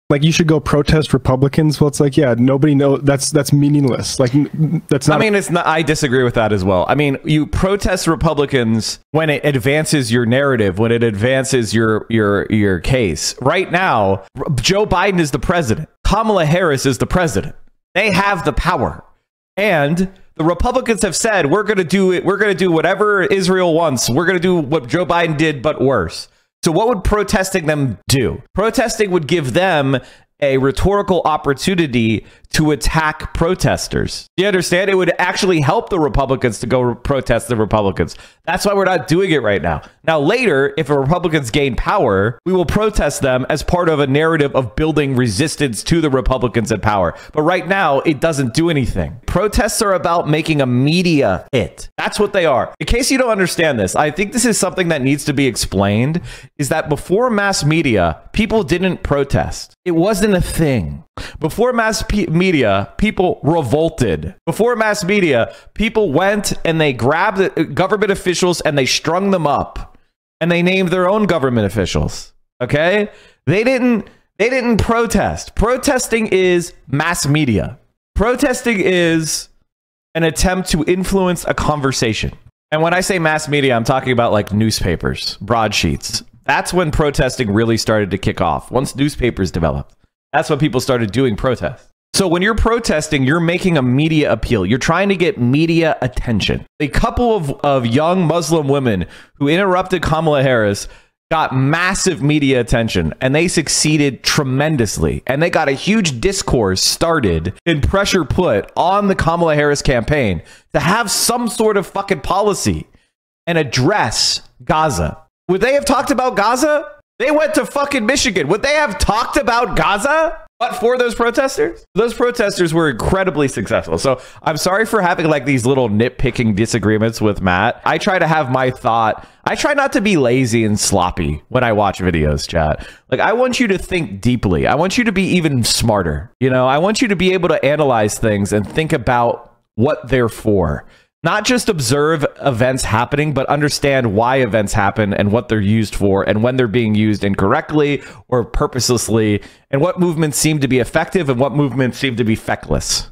like you should go protest Republicans. Well, it's like, yeah, nobody knows. That's meaningless. Like that's not. I mean, it's not. I disagree with that as well. I mean, you protest Republicans when it advances your narrative, when it advances your case. Right now, Joe Biden is the president. Kamala Harris is the president. They have the power, and the Republicans have said we're going to do it. We're going to do whatever Israel wants. We're going to do what Joe Biden did, but worse. So what would protesting them do? Protesting would give them a rhetorical opportunity to attack protesters. You understand? It would actually help the Republicans to go protest the Republicans. That's why we're not doing it right now. Now, later, if the Republicans gain power, we will protest them as part of a narrative of building resistance to the Republicans in power. But right now, it doesn't do anything. Protests are about making a media hit. That's what they are. In case you don't understand this, I think this is something that needs to be explained, is that before mass media, people didn't protest. It wasn't a thing. Before mass media, people revolted. Before mass media, people went and they grabbed government officials and they strung them up and they named their own government officials. Okay? They didn't protest. Protesting is mass media. Protesting is an attempt to influence a conversation. And when I say mass media, I'm talking about like newspapers, broadsheets. That's when protesting really started to kick off. Once newspapers developed. That's when people started doing protests. So when you're protesting, you're making a media appeal. You're trying to get media attention. A couple of young Muslim women who interrupted Kamala Harris got massive media attention, and they succeeded tremendously. And they got a huge discourse started and pressure put on the Kamala Harris campaign to have some sort of fucking policy and address Gaza. Would they have talked about Gaza? They went to fucking Michigan. Would they have talked about Gaza? But for those protesters? Those protesters were incredibly successful. So I'm sorry for having like these little nitpicking disagreements with Matt. I try to have my thought. I try not to be lazy and sloppy when I watch videos, chat. Like, I want you to think deeply. I want you to be even smarter. You know, I want you to be able to analyze things and think about what they're for. Not just observe events happening, but understand why events happen and what they're used for and when they're being used incorrectly or purposelessly, and what movements seem to be effective and what movements seem to be feckless.